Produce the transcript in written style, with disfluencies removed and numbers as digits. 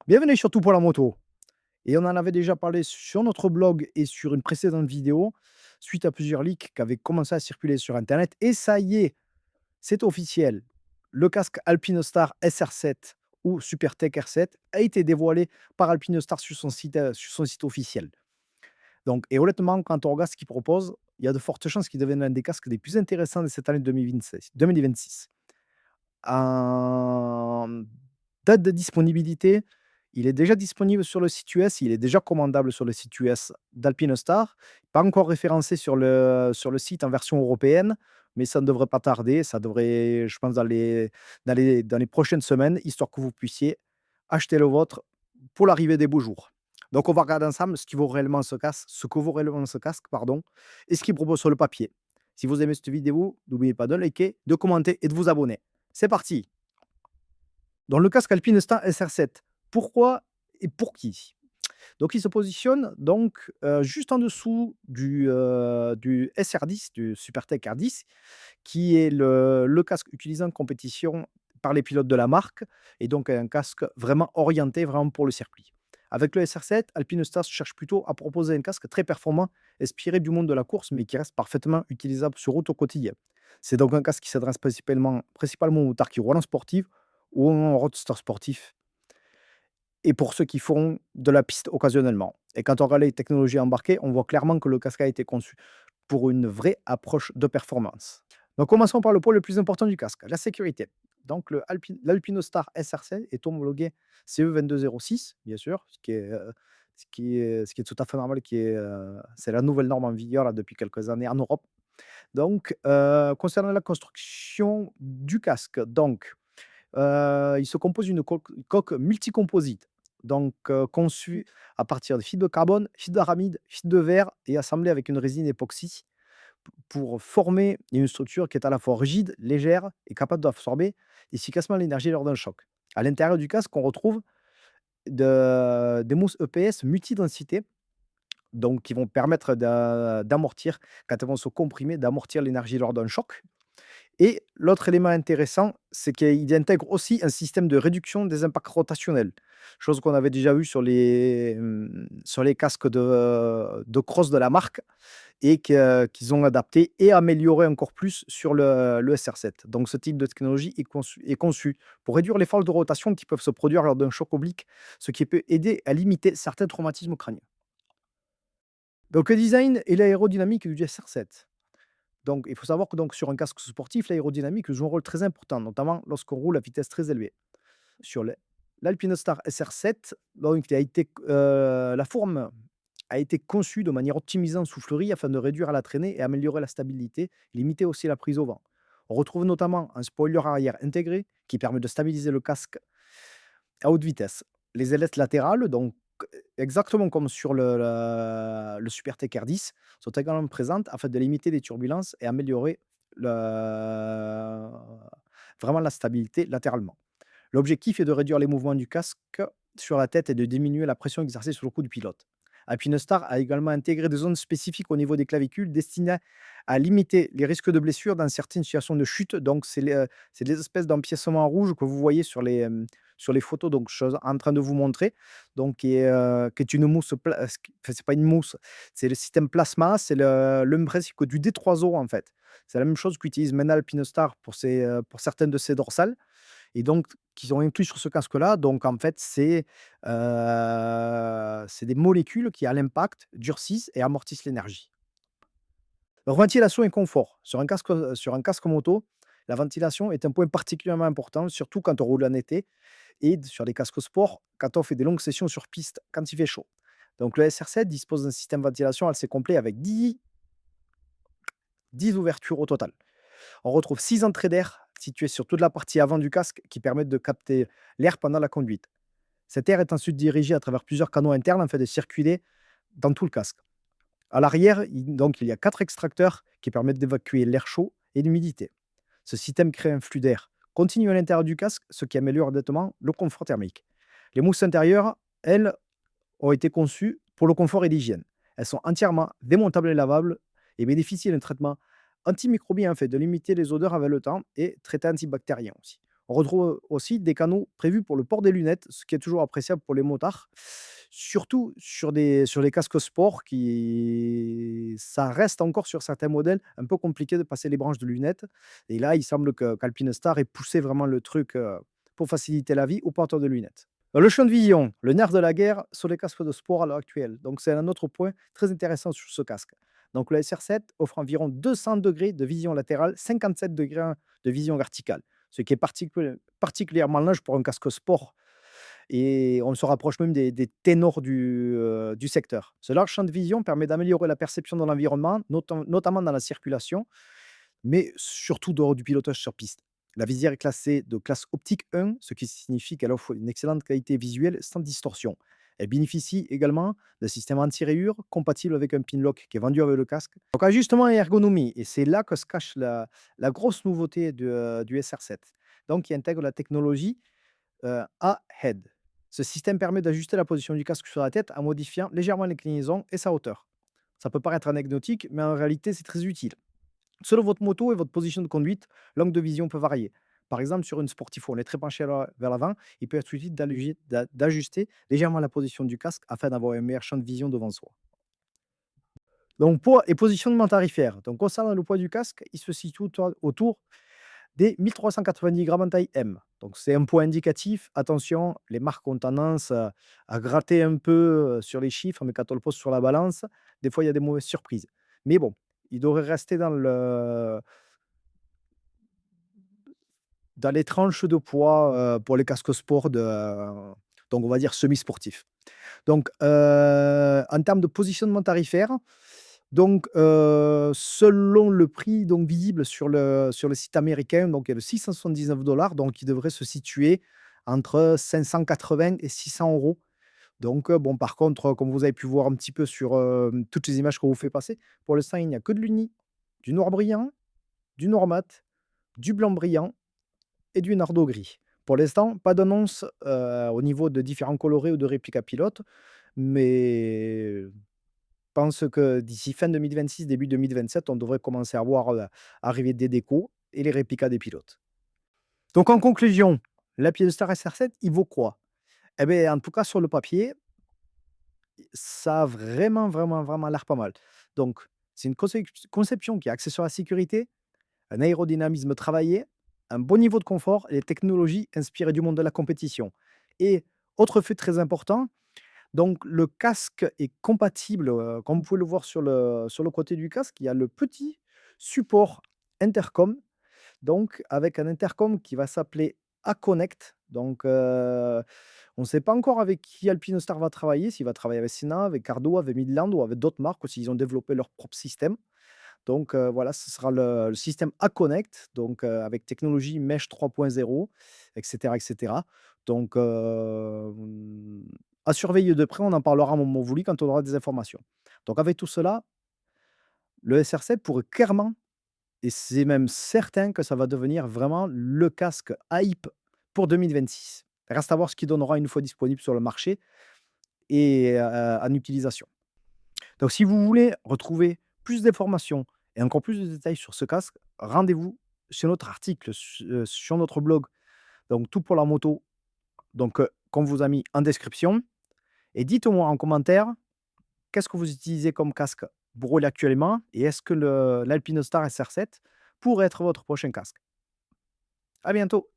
Bienvenue sur Tout pour la moto. Et on en avait déjà parlé sur notre blog et sur une précédente vidéo, suite à plusieurs leaks qui avaient commencé à circuler sur internet. Et ça y est, c'est officiel. Le casque Alpinostar SR7 ou SuperTech R7 a été dévoilé par Alpinostar sur son site officiel. Donc, et honnêtement, quand on regarde ce qu'ils proposent, il y a de fortes chances qu'ils deviennent l'un des casques les plus intéressants de cette année 2026. En date de disponibilité, il est déjà disponible sur le site US, il est déjà commandable sur le site US d'Alpinostar. Pas encore référencé sur le site en version européenne, mais ça ne devrait pas tarder. Ça devrait, je pense, dans les prochaines semaines, histoire que vous puissiez acheter le vôtre pour l'arrivée des beaux jours. Donc, on va regarder ensemble ce que vaut réellement ce casque, pardon, et ce qu'il propose sur le papier. Si vous aimez cette vidéo, n'oubliez pas de liker, de commenter et de vous abonner. C'est parti. Dans le casque Alpinestar SR7, pourquoi et pour qui? Donc il se positionne donc, juste en dessous du SR10, du SuperTech R10, qui est le casque utilisé en compétition par les pilotes de la marque et donc un casque vraiment orienté vraiment pour le circuit. Avec le SR7, Alpinestar cherche plutôt à proposer un casque très performant, inspiré du monde de la course, mais qui reste parfaitement utilisable sur route au quotidien. C'est donc un casque qui s'adresse principalement aux motards qui roulent en sportive ou en roadster sportif et pour ceux qui font de la piste occasionnellement. Et quand on regarde les technologies embarquées, on voit clairement que le casque a été conçu pour une vraie approche de performance. Donc commençons par le point le plus important du casque, la sécurité. Donc l'Alpinostar SR7 est homologué CE 2206, bien sûr, ce qui est tout à fait normal, c'est la nouvelle norme en vigueur là, depuis quelques années en Europe. Donc, concernant la construction du casque, donc, il se compose d'une coque multicomposite, donc conçue à partir de fibres de carbone, fibres d'aramide, fibres de verre et assemblée avec une résine époxy pour former une structure qui est à la fois rigide, légère et capable d'absorber efficacement l'énergie lors d'un choc. À l'intérieur du casque, on retrouve des mousses EPS multidensité, donc qui vont permettre d'amortir, quand elles vont se comprimer, d'amortir l'énergie lors d'un choc. Et l'autre élément intéressant, c'est qu'il intègre aussi un système de réduction des impacts rotationnels, chose qu'on avait déjà vu sur les casques de cross de la marque et qu'ils ont adapté et amélioré encore plus sur le SR7. Donc ce type de technologie est conçu pour réduire les forces de rotation qui peuvent se produire lors d'un choc oblique, ce qui peut aider à limiter certains traumatismes crâniens. Donc le design et l'aérodynamique du SR7. Donc, il faut savoir que donc, sur un casque sportif, l'aérodynamique joue un rôle très important, notamment lorsqu'on roule à vitesse très élevée. Sur l'Alpinostar SR7, donc, la forme a été conçue de manière optimisée en soufflerie afin de réduire la traînée et améliorer la stabilité, limiter aussi la prise au vent. On retrouve notamment un spoiler arrière intégré qui permet de stabiliser le casque à haute vitesse. Les ailettes latérales, donc exactement comme sur le Super TKR10, sont également présentes afin de limiter les turbulences et améliorer le vraiment la stabilité latéralement. L'objectif est de réduire les mouvements du casque sur la tête et de diminuer la pression exercée sur le cou du pilote. Alpinestar a également intégré des zones spécifiques au niveau des clavicules destinées à limiter les risques de blessures dans certaines situations de chute. Donc, c'est des espèces d'empiècements rouges que vous voyez sur les photos donc, je suis en train de vous montrer. Donc, qui est une mousse, enfin, c'est pas une mousse, c'est le système plasma, c'est le même principe que du D3O en fait. C'est la même chose qu'utilise maintenant Alpinestar pour certaines de ses dorsales et donc qu'ils ont inclus sur ce casque-là. Donc en fait, c'est des molécules qui, à l'impact, durcissent et amortissent l'énergie. Donc ventilation et confort. Sur un casque moto, la ventilation est un point particulièrement important, surtout quand on roule en été et sur des casques sport, quand on fait des longues sessions sur piste, quand il fait chaud. Donc le SR7 dispose d'un système de ventilation assez complet avec 10 ouvertures au total. On retrouve 6 entrées d'air situées sur toute la partie avant du casque qui permettent de capter l'air pendant la conduite. Cet air est ensuite dirigé à travers plusieurs canaux internes afin de circuler dans tout le casque. À l'arrière, il y a 4 extracteurs qui permettent d'évacuer l'air chaud et l'humidité. Ce système crée un flux d'air continu à l'intérieur du casque, ce qui améliore nettement le confort thermique. Les mousses intérieures, elles, ont été conçues pour le confort et l'hygiène. Elles sont entièrement démontables et lavables et bénéficient d'un traitement antimicrobien afin de limiter les odeurs avec le temps et traité antibactérien aussi. On retrouve aussi des canaux prévus pour le port des lunettes, ce qui est toujours appréciable pour les motards, surtout sur les casques sport qui ça reste encore sur certains modèles un peu compliqué de passer les branches de lunettes et là, il semble que qu'Alpinestar ait poussé vraiment le truc, pour faciliter la vie aux porteurs de lunettes. Le champ de vision, le nerf de la guerre sur les casques de sport à l'heure actuelle. Donc c'est un autre point très intéressant sur ce casque. Donc le SR7 offre environ 200 degrés de vision latérale, 57 degrés de vision verticale, ce qui est particulièrement large pour un casque sport et on se rapproche même des ténors du secteur. Ce large champ de vision permet d'améliorer la perception de l'environnement, notamment dans la circulation, mais surtout dehors du pilotage sur piste. La visière est classée de classe optique 1, ce qui signifie qu'elle offre une excellente qualité visuelle sans distorsion. Elle bénéficie également d'un système anti-rayures compatible avec un pin lock qui est vendu avec le casque. Donc ajustement et ergonomie, et c'est là que se cache la grosse nouveauté du SR7. Donc, il intègre la technologie A-Head. Ce système permet d'ajuster la position du casque sur la tête en modifiant légèrement l'inclinaison et sa hauteur. Ça peut paraître anecdotique, mais en réalité, c'est très utile. Selon votre moto et votre position de conduite, l'angle de vision peut varier. Par exemple, sur une sportive où on est très penché vers l'avant, il peut être utile d'ajuster légèrement la position du casque afin d'avoir un meilleur champ de vision devant soi. Donc, poids et positionnement tarifaire. Donc, concernant le poids du casque, il se situe autour des 1390 grammes en taille M. Donc, c'est un poids indicatif. Attention, les marques ont tendance à gratter un peu sur les chiffres, mais quand on le pose sur la balance, des fois, il y a des mauvaises surprises. Mais bon, il devrait rester dans les tranches de poids pour les casques sport donc on va dire semi-sportifs. Donc, en termes de positionnement tarifaire, donc, selon le prix donc visible sur le site américain, donc il y a le 679 $, donc il devrait se situer entre 580 et 600 €. Donc, bon, par contre, comme vous avez pu voir un petit peu sur, toutes les images qu'on vous fait passer, pour l'instant, il n'y a que de l'uni, du noir brillant, du noir mat, du blanc brillant et du nardo gris. Pour l'instant, pas d'annonce, au niveau de différents colorés ou de répliques à pilote, mais pense que d'ici fin 2026, début 2027, on devrait commencer à voir, arriver des décos et les réplicas des pilotes. Donc en conclusion, la Piedestar SR7, il vaut quoi? Eh beh, en tout cas sur le papier, ça a vraiment, vraiment, vraiment l'air pas mal. Donc c'est une conception qui est axée sur la sécurité, un aérodynamisme travaillé, un bon niveau de confort et des technologies inspirées du monde de la compétition. Et autre fait très important, donc le casque est compatible, comme vous pouvez le voir sur le côté du casque, il y a le petit support intercom, donc avec un intercom qui va s'appeler Aconnect. Donc, on ne sait pas encore avec qui Alpinostar va travailler, s'il va travailler avec Sena, avec Cardo, avec Midland ou avec d'autres marques ou s'ils ont développé leur propre système. Donc, voilà, ce sera le système Aconnect, donc, avec technologie Mesh 3.0 et cetera et cetera. Donc, à surveiller de près, on en parlera à un moment voulu quand on aura des informations. Donc avec tout cela, le SR7 pourrait clairement et c'est même certain que ça va devenir vraiment le casque hype pour 2026. Reste à voir ce qu'il donnera une fois disponible sur le marché et en utilisation. Donc si vous voulez retrouver plus d'informations et encore plus de détails sur ce casque, rendez-vous sur notre article sur notre blog, donc Tout pour la moto, donc qu'on vous a mis en description et dites-moi en commentaire qu'est-ce que vous utilisez comme casque pour rouler actuellement et est-ce que l'Alpinostar SR7 pourrait être votre prochain casque? À bientôt.